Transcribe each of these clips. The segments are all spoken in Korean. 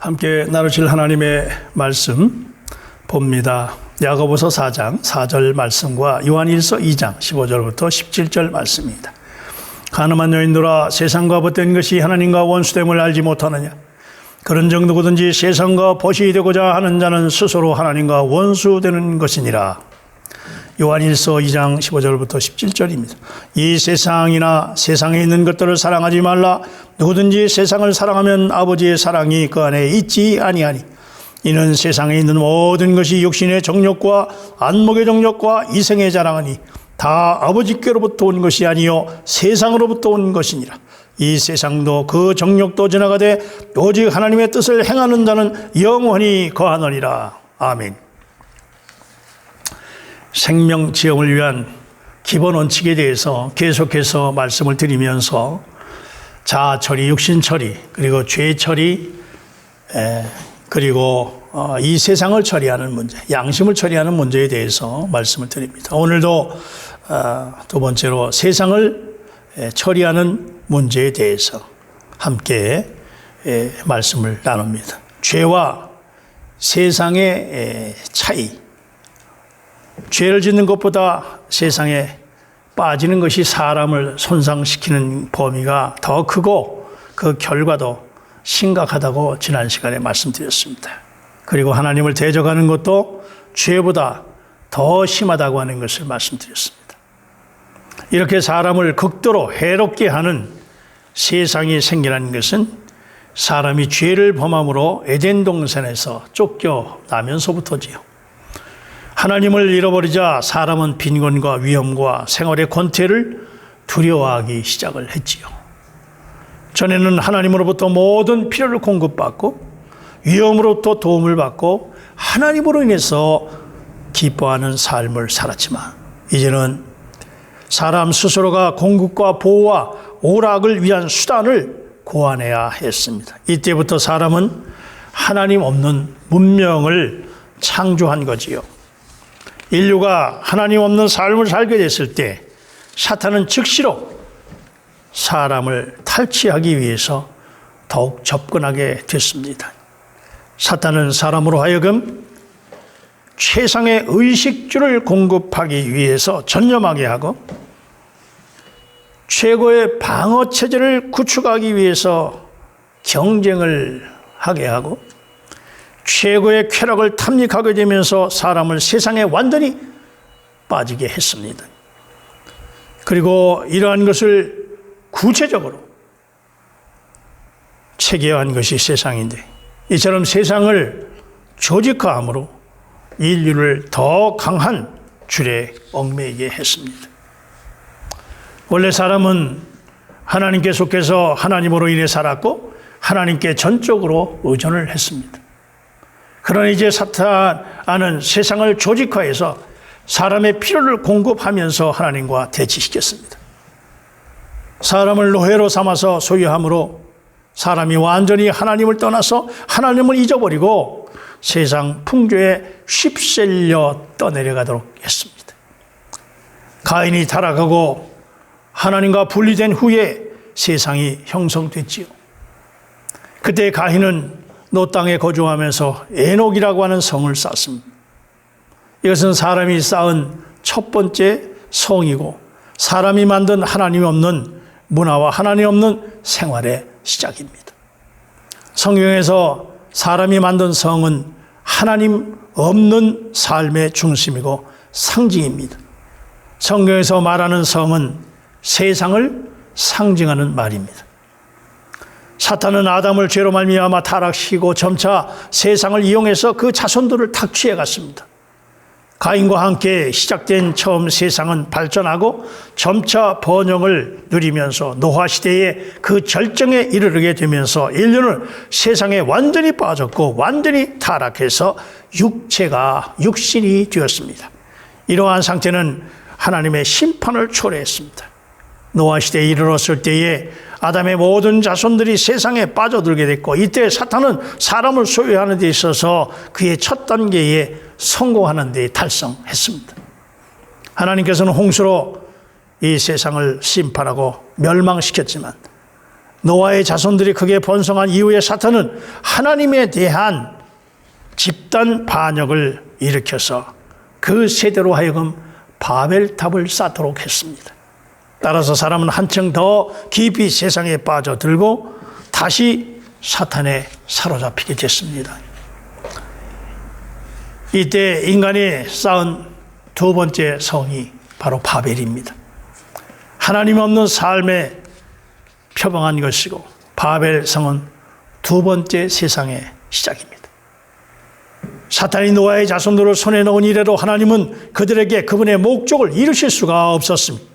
함께 나누실 하나님의 말씀 봅니다. 야고보서 4장 4절 말씀과 요한일서 2장 15절부터 17절 말씀입니다. 가늠한 여인들아, 세상과 벗된 것이 하나님과 원수됨을 알지 못하느냐? 그런즉 누구든지 세상과 벗이 되고자 하는 자는 스스로 하나님과 원수되는 것이니라. 요한일서 2장 15절부터 17절입니다. 이 세상이나 세상에 있는 것들을 사랑하지 말라. 누구든지 세상을 사랑하면 아버지의 사랑이 그 안에 있지 아니하니. 이는 세상에 있는 모든 것이 육신의 정욕과 안목의 정욕과 이생의 자랑하니 다 아버지께로부터 온 것이 아니요 세상으로부터 온 것이니라. 이 세상도 그 정욕도 지나가되 오직 하나님의 뜻을 행하는 자는 영원히 거하느니라. 아멘. 생명 지형을 위한 기본 원칙에 대해서 계속해서 말씀을 드리면서 자아 처리, 육신 처리, 그리고 죄 처리, 그리고 이 세상을 처리하는 문제, 양심을 처리하는 문제에 대해서 말씀을 드립니다. 오늘도 두 번째로 세상을 처리하는 문제에 대해서 함께 말씀을 나눕니다. 죄와 세상의 차이. 죄를 짓는 것보다 세상에 빠지는 것이 사람을 손상시키는 범위가 더 크고 그 결과도 심각하다고 지난 시간에 말씀드렸습니다. 그리고 하나님을 대적하는 것도 죄보다 더 심하다고 하는 것을 말씀드렸습니다. 이렇게 사람을 극도로 해롭게 하는 세상이 생기는 것은 사람이 죄를 범함으로 에덴 동산에서 쫓겨나면서부터지요. 하나님을 잃어버리자 사람은 빈곤과 위험과 생활의 권태를 두려워하기 시작을 했지요. 전에는 하나님으로부터 모든 필요를 공급받고 위험으로부터 도움을 받고 하나님으로 인해서 기뻐하는 삶을 살았지만 이제는 사람 스스로가 공급과 보호와 오락을 위한 수단을 고안해야 했습니다. 이때부터 사람은 하나님 없는 문명을 창조한 거지요. 인류가 하나님 없는 삶을 살게 됐을 때 사탄은 즉시로 사람을 탈취하기 위해서 더욱 접근하게 됐습니다. 사탄은 사람으로 하여금 최상의 의식주를 공급하기 위해서 전념하게 하고 최고의 방어체제를 구축하기 위해서 경쟁을 하게 하고 최고의 쾌락을 탐닉하게 되면서 사람을 세상에 완전히 빠지게 했습니다. 그리고 이러한 것을 구체적으로 체계화한 것이 세상인데 이처럼 세상을 조직화함으로 인류를 더 강한 줄에 얽매이게 했습니다. 원래 사람은 하나님께 속해서 하나님으로 인해 살았고 하나님께 전적으로 의존을 했습니다. 그러나 이제 사탄은 세상을 조직화해서 사람의 필요를 공급하면서 하나님과 대치시켰습니다. 사람을 노예로 삼아서 소유함으로 사람이 완전히 하나님을 떠나서 하나님을 잊어버리고 세상 풍조에 휩쓸려 떠내려가도록 했습니다. 가인이 타락하고 하나님과 분리된 후에 세상이 형성됐지요. 그때 가인은 노 땅에 거주하면서 에녹이라고 하는 성을 쌓습니다. 이것은 사람이 쌓은 첫 번째 성이고 사람이 만든 하나님 없는 문화와 하나님 없는 생활의 시작입니다. 성경에서 사람이 만든 성은 하나님 없는 삶의 중심이고 상징입니다. 성경에서 말하는 성은 세상을 상징하는 말입니다. 사탄은 아담을 죄로 말미암아 타락시키고 점차 세상을 이용해서 그 자손들을 탁취해 갔습니다. 가인과 함께 시작된 처음 세상은 발전하고 점차 번영을 누리면서 노화시대에 그 절정에 이르게 되면서 인류는 세상에 완전히 빠졌고 완전히 타락해서 육신이 되었습니다. 이러한 상태는 하나님의 심판을 초래했습니다. 노아시대에 이르렀을 때에 아담의 모든 자손들이 세상에 빠져들게 됐고 이때 사탄은 사람을 소유하는 데 있어서 그의 첫 단계에 성공하는 데 달성했습니다. 하나님께서는 홍수로 이 세상을 심판하고 멸망시켰지만 노아의 자손들이 크게 번성한 이후에 사탄은 하나님에 대한 집단 반역을 일으켜서 그 세대로 하여금 바벨탑을 쌓도록 했습니다. 따라서 사람은 한층 더 깊이 세상에 빠져들고 다시 사탄에 사로잡히게 됐습니다. 이때 인간이 쌓은 두 번째 성이 바로 바벨입니다. 하나님 없는 삶에 표방한 것이고 바벨 성은 두 번째 세상의 시작입니다. 사탄이 노아의 자손들을 손에 넣은 이래로 하나님은 그들에게 그분의 목적을 이루실 수가 없었습니다.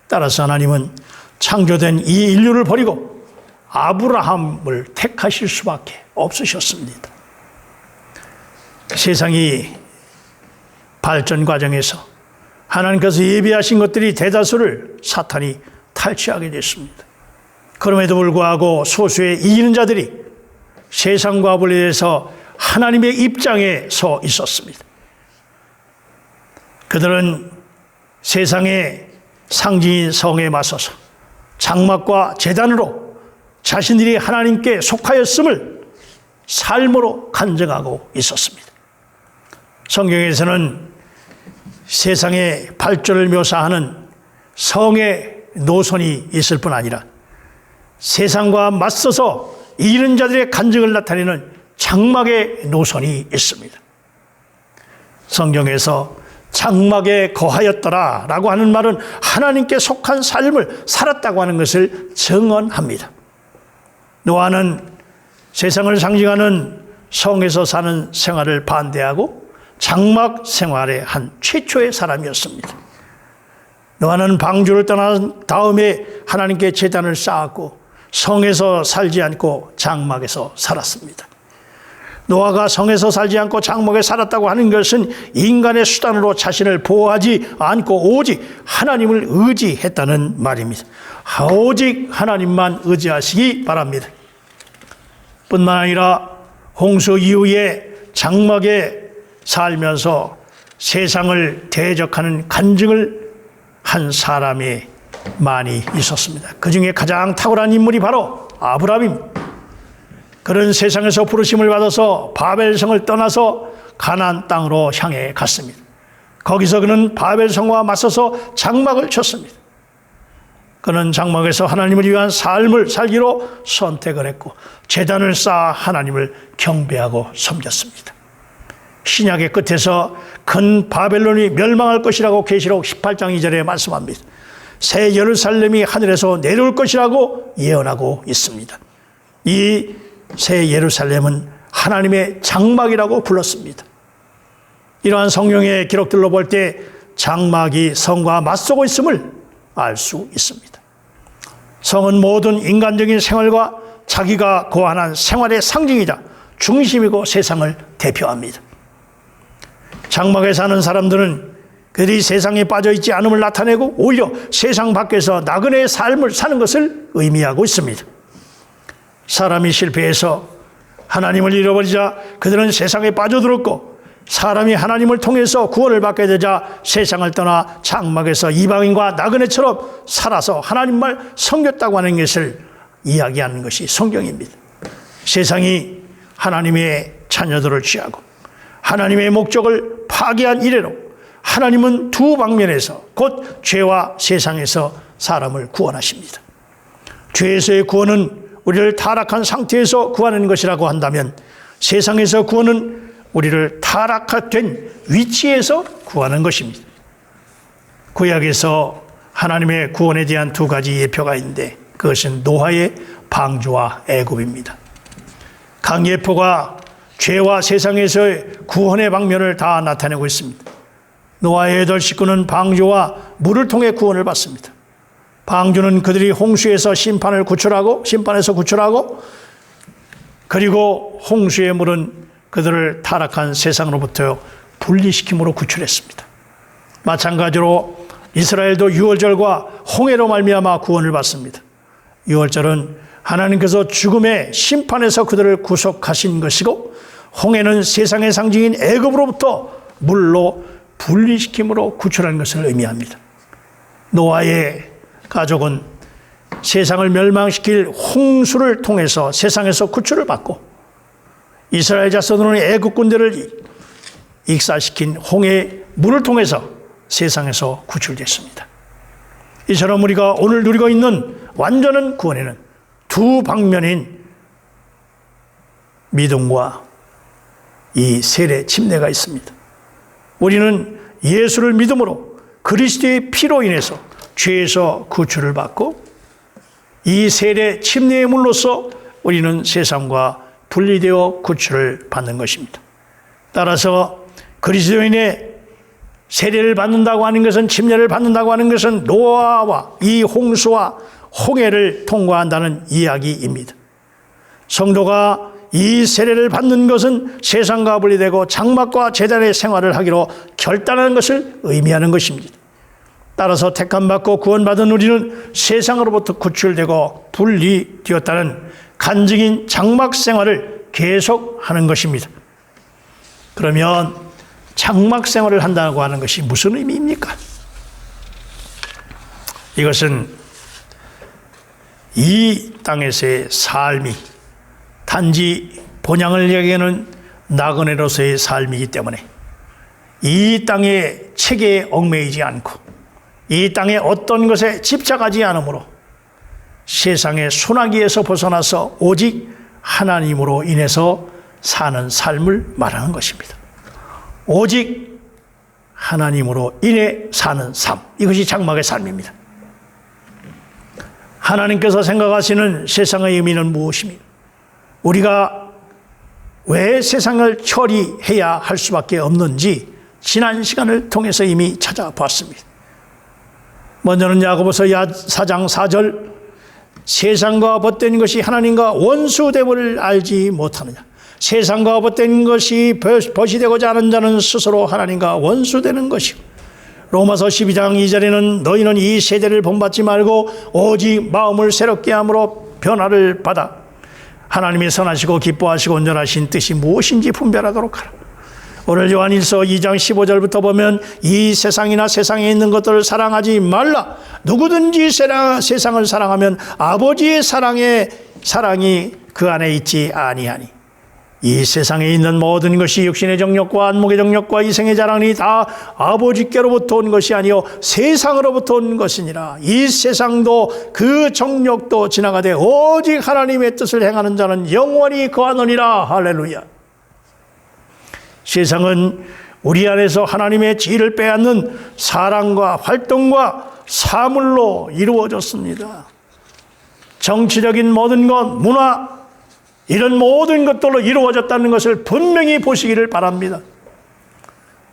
따라서 하나님은 창조된 이 인류를 버리고 아브라함을 택하실 수밖에 없으셨습니다. 세상이 발전 과정에서 하나님께서 예비하신 것들이 대다수를 사탄이 탈취하게 됐습니다. 그럼에도 불구하고 소수의 이기는 자들이 세상과 분리해서 하나님의 입장에 서 있었습니다. 그들은 세상의 상징인 성에 맞서서 장막과 제단으로 자신들이 하나님께 속하였음을 삶으로 간증하고 있었습니다. 성경에서는 세상의 발전을 묘사하는 성의 노선이 있을 뿐 아니라 세상과 맞서서 이기는 자들의 간증을 나타내는 장막의 노선이 있습니다. 성경에서 장막에 거하였더라 라고 하는 말은 하나님께 속한 삶을 살았다고 하는 것을 증언합니다. 노아는 세상을 상징하는 성에서 사는 생활을 반대하고 장막 생활의 한 최초의 사람이었습니다. 노아는 방주를 떠난 다음에 하나님께 제단을 쌓았고 성에서 살지 않고 장막에서 살았습니다. 노아가 성에서 살지 않고 장막에 살았다고 하는 것은 인간의 수단으로 자신을 보호하지 않고 오직 하나님을 의지했다는 말입니다. 오직 하나님만 의지하시기 바랍니다. 뿐만 아니라 홍수 이후에 장막에 살면서 세상을 대적하는 간증을 한 사람이 많이 있었습니다. 그 중에 가장 탁월한 인물이 바로 아브라함입니다. 그런 세상에서 부르심을 받아서 바벨성을 떠나서 가나안 땅으로 향해 갔습니다. 거기서 그는 바벨성과 맞서서 장막을 쳤습니다. 그는 장막에서 하나님을 위한 삶을 살기로 선택을 했고 제단을 쌓아 하나님을 경배하고 섬겼습니다. 신약의 끝에서 큰 바벨론이 멸망할 것이라고 계시록 18장 2절에 말씀합니다. 새 예루살렘이 하늘에서 내려올 것이라고 예언하고 있습니다. 이 새 예루살렘은 하나님의 장막이라고 불렀습니다. 이러한 성경의 기록들로 볼 때 장막이 성과 맞서고 있음을 알 수 있습니다. 성은 모든 인간적인 생활과 자기가 고안한 생활의 상징이자 중심이고 세상을 대표합니다. 장막에 사는 사람들은 그들이 세상에 빠져있지 않음을 나타내고 오히려 세상 밖에서 나그네의 삶을 사는 것을 의미하고 있습니다. 사람이 실패해서 하나님을 잃어버리자 그들은 세상에 빠져들었고 사람이 하나님을 통해서 구원을 받게 되자 세상을 떠나 장막에서 이방인과 나그네처럼 살아서 하나님만 섬겼다고 하는 것을 이야기하는 것이 성경입니다. 세상이 하나님의 자녀들을 취하고 하나님의 목적을 파괴한 이래로 하나님은 두 방면에서 곧 죄와 세상에서 사람을 구원하십니다. 죄에서의 구원은 우리를 타락한 상태에서 구하는 것이라고 한다면 세상에서 구원은 우리를 타락된 위치에서 구하는 것입니다. 구약에서 하나님의 구원에 대한 두 가지 예표가 있는데 그것은 노아의 방주와 애굽입니다. 강예포가 죄와 세상에서의 구원의 방면을 다 나타내고 있습니다. 노아의 8 식구는 방주와 물을 통해 구원을 받습니다. 방주는 그들이 홍수에서 심판에서 구출하고 그리고 홍수의 물은 그들을 타락한 세상으로부터 분리시킴으로 구출했습니다. 마찬가지로 이스라엘도 유월절과 홍해로 말미암아 구원을 받습니다. 유월절은 하나님께서 죽음의 심판에서 그들을 구속하신 것이고 홍해는 세상의 상징인 애굽으로부터 물로 분리시킴으로 구출하는 것을 의미합니다. 노아의 가족은 세상을 멸망시킬 홍수를 통해서 세상에서 구출을 받고 이스라엘 자손은 애국 군대를 익사시킨 홍해 물을 통해서 세상에서 구출됐습니다. 이처럼 우리가 오늘 누리고 있는 완전한 구원에는 두 방면인 믿음과 이 세례 침례가 있습니다. 우리는 예수를 믿음으로 그리스도의 피로 인해서 죄에서 구출을 받고 이 세례 침례의 물로서 우리는 세상과 분리되어 구출을 받는 것입니다. 따라서 그리스도인의 세례를 받는다고 하는 것은, 침례를 받는다고 하는 것은 노아와 이 홍수와 홍해를 통과한다는 이야기입니다. 성도가 이 세례를 받는 것은 세상과 분리되고 장막과 제단의 생활을 하기로 결단하는 것을 의미하는 것입니다. 따라서 택함받고 구원받은 우리는 세상으로부터 구출되고 분리되었다는 간증인 장막 생활을 계속하는 것입니다. 그러면 장막 생활을 한다고 하는 것이 무슨 의미입니까? 이것은 이 땅에서의 삶이 단지 본향을 얘기하는 나그네로서의 삶이기 때문에 이 땅의 체계에 얽매이지 않고 이 땅의 어떤 것에 집착하지 않으므로 세상의 소나기에서 벗어나서 오직 하나님으로 인해서 사는 삶을 말하는 것입니다. 오직 하나님으로 인해 사는 삶, 이것이 장막의 삶입니다. 하나님께서 생각하시는 세상의 의미는 무엇입니까? 우리가 왜 세상을 처리해야 할 수밖에 없는지 지난 시간을 통해서 이미 찾아봤습니다. 먼저는 야고보서 4장 4절, 세상과 벗된 것이 하나님과 원수됨을 알지 못하느냐. 세상과 벗된 것이 벗이 되고자 하는 자는 스스로 하나님과 원수되는 것이고, 로마서 12장 2절에는 너희는 이 세대를 본받지 말고 오직 마음을 새롭게 함으로 변화를 받아 하나님의 선하시고 기뻐하시고 온전하신 뜻이 무엇인지 분별하도록 하라. 오늘 요한일서 2장 15절부터 보면 이 세상이나 세상에 있는 것들을 사랑하지 말라. 누구든지 세상을 사랑하면 아버지의 사랑이 그 안에 있지 아니하니. 이 세상에 있는 모든 것이 육신의 정욕과 안목의 정욕과 이생의 자랑이 다 아버지께로부터 온 것이 아니요 세상으로부터 온 것이니라. 이 세상도 그 정욕도 지나가되 오직 하나님의 뜻을 행하는 자는 영원히 거하느니라. 할렐루야. 세상은 우리 안에서 하나님의 지혜를 빼앗는 사랑과 활동과 사물로 이루어졌습니다. 정치적인 모든 것, 문화, 이런 모든 것들로 이루어졌다는 것을 분명히 보시기를 바랍니다.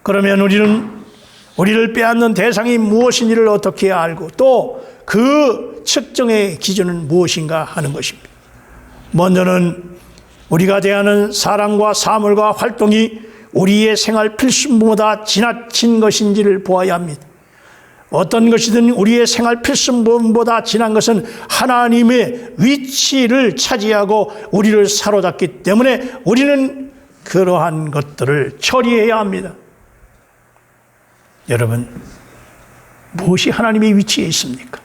그러면 우리를 빼앗는 대상이 무엇인지를 어떻게 알고 또 그 측정의 기준은 무엇인가 하는 것입니다. 먼저는 우리가 대하는 사랑과 사물과 활동이 우리의 생활 필수보다 지나친 것인지를 보아야 합니다. 어떤 것이든 우리의 생활 필수보다 지난 것은 하나님의 위치를 차지하고 우리를 사로잡기 때문에 우리는 그러한 것들을 처리해야 합니다. 여러분, 무엇이 하나님의 위치에 있습니까?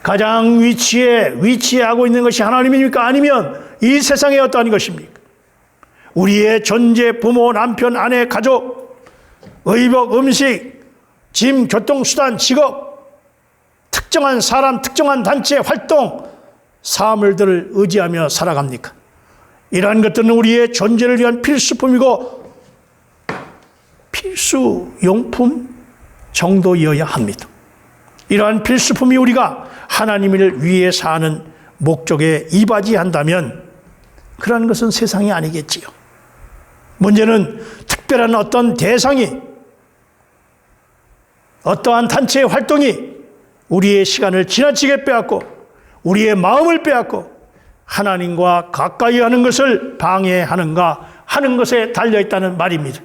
가장 위치하고 있는 것이 하나님입니까? 아니면 이 세상의 어떠한 것입니까? 우리의 존재, 부모, 남편, 아내, 가족, 의복, 음식, 짐, 교통수단, 직업, 특정한 사람, 특정한 단체, 활동, 사물들을 의지하며 살아갑니까? 이러한 것들은 우리의 존재를 위한 필수품이고 필수용품 정도여야 합니다. 이러한 필수품이 우리가 하나님을 위해 사는 목적에 이바지한다면 그러한 것은 세상이 아니겠지요. 문제는 특별한 어떤 대상이, 어떠한 단체의 활동이 우리의 시간을 지나치게 빼앗고 우리의 마음을 빼앗고 하나님과 가까이 하는 것을 방해하는가 하는 것에 달려있다는 말입니다.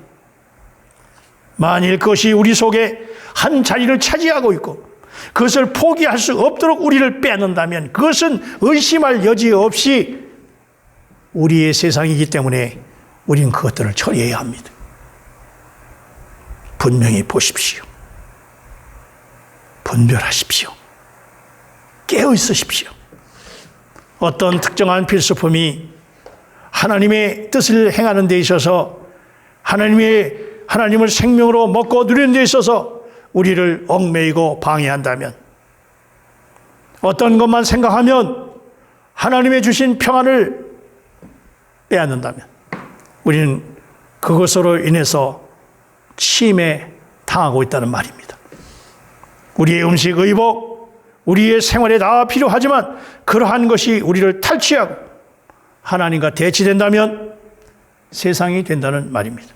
만일 그것이 우리 속에 한 자리를 차지하고 있고 그것을 포기할 수 없도록 우리를 빼앗는다면 그것은 의심할 여지 없이 우리의 세상이기 때문에 우리는 그것들을 처리해야 합니다. 분명히 보십시오. 분별하십시오. 깨어 있으십시오. 어떤 특정한 필수품이 하나님의 뜻을 행하는 데 있어서 하나님을 생명으로 먹고 누리는 데 있어서 우리를 얽매이고 방해한다면, 어떤 것만 생각하면 하나님의 주신 평안을 빼앗는다면 우리는 그것으로 인해서 침해 당하고 있다는 말입니다. 우리의 음식, 의복, 우리의 생활에 다 필요하지만 그러한 것이 우리를 탈취하고 하나님과 대치된다면 세상이 된다는 말입니다.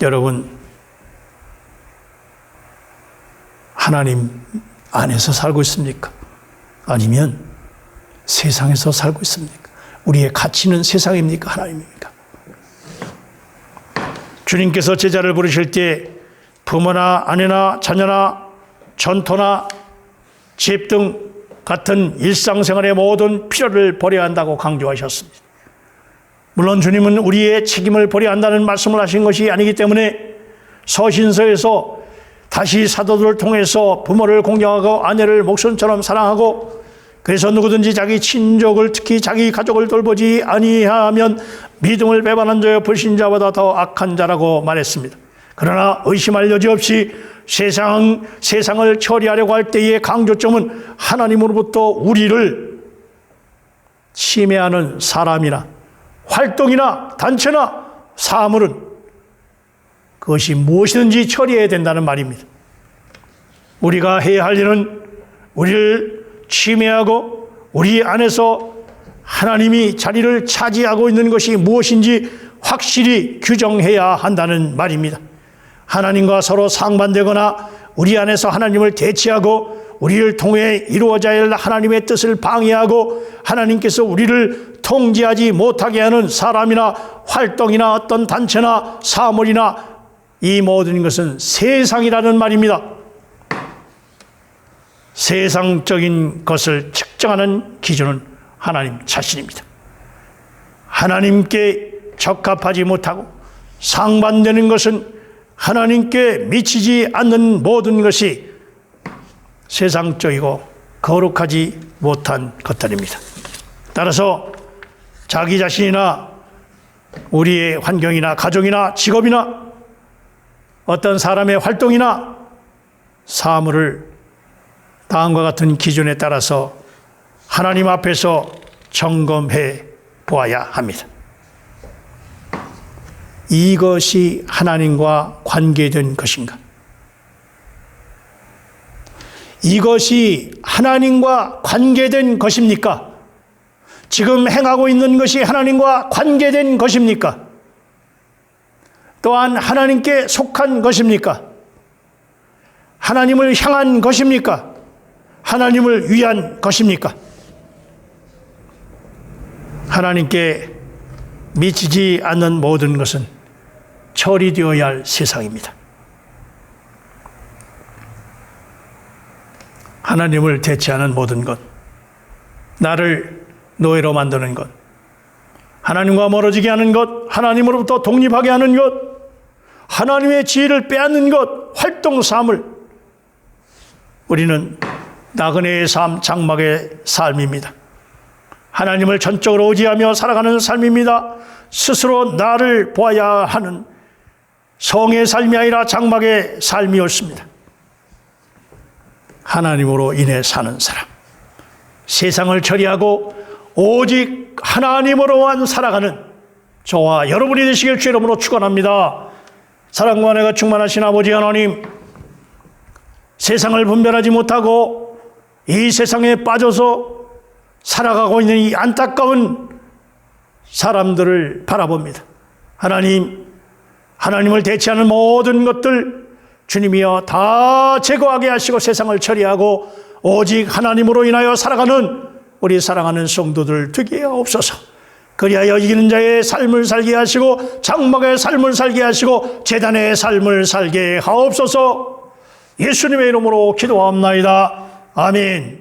여러분, 하나님 안에서 살고 있습니까? 아니면 세상에서 살고 있습니까? 우리의 가치는 세상입니까? 하나님입니까? 주님께서 제자를 부르실 때 부모나 아내나 자녀나 전토나 집 등 같은 일상생활의 모든 필요를 버려야 한다고 강조하셨습니다. 물론 주님은 우리의 책임을 버려야 한다는 말씀을 하신 것이 아니기 때문에 서신서에서 다시 사도들을 통해서 부모를 공경하고 아내를 목숨처럼 사랑하고, 그래서 누구든지 자기 친족을, 특히 자기 가족을 돌보지 아니하면 믿음을 배반한 자여 불신자보다 더 악한 자라고 말했습니다. 그러나 의심할 여지 없이 세상을 처리하려고 할 때의 강조점은 하나님으로부터 우리를 침해하는 사람이나 활동이나 단체나 사물은 그것이 무엇이든지 처리해야 된다는 말입니다. 우리가 해야 할 일은 우리를 침해하고 우리 안에서 하나님이 자리를 차지하고 있는 것이 무엇인지 확실히 규정해야 한다는 말입니다. 하나님과 서로 상반되거나 우리 안에서 하나님을 대치하고 우리를 통해 이루어져야 할 하나님의 뜻을 방해하고 하나님께서 우리를 통제하지 못하게 하는 사람이나 활동이나 어떤 단체나 사물이나 이 모든 것은 세상이라는 말입니다. 세상적인 것을 측정하는 기준은 하나님 자신입니다. 하나님께 적합하지 못하고 상반되는 것은 하나님께 미치지 않는 모든 것이 세상적이고 거룩하지 못한 것들입니다. 따라서 자기 자신이나 우리의 환경이나 가정이나 직업이나 어떤 사람의 활동이나 사물을 다음과 같은 기준에 따라서 하나님 앞에서 점검해 보아야 합니다. 이것이 하나님과 관계된 것인가? 이것이 하나님과 관계된 것입니까? 지금 행하고 있는 것이 하나님과 관계된 것입니까? 또한 하나님께 속한 것입니까? 하나님을 향한 것입니까? 하나님을 위한 것입니까? 하나님께 미치지 않는 모든 것은 처리되어야 할 세상입니다. 하나님을 대체하는 모든 것, 나를 노예로 만드는 것, 하나님과 멀어지게 하는 것, 하나님으로부터 독립하게 하는 것, 하나님의 지혜를 빼앗는 것, 활동 사물, 우리는 나그네의 삶, 장막의 삶입니다. 하나님을 전적으로 의지하며 살아가는 삶입니다. 스스로 나를 보아야 하는 성의 삶이 아니라 장막의 삶이었습니다. 하나님으로 인해 사는 사람, 세상을 처리하고 오직 하나님으로만 살아가는 저와 여러분이 되시길 주의 이름으로 축원합니다. 사랑과 은혜가 충만하신 아버지 하나님, 세상을 분별하지 못하고 이 세상에 빠져서 살아가고 있는 이 안타까운 사람들을 바라봅니다. 하나님을 대체하는 모든 것들 주님이여 다 제거하게 하시고 세상을 처리하고 오직 하나님으로 인하여 살아가는 우리 사랑하는 성도들 되게 하옵소서. 그리하여 이기는 자의 삶을 살게 하시고 장막의 삶을 살게 하시고 제단의 삶을 살게 하옵소서. 예수님의 이름으로 기도합나이다. 아멘.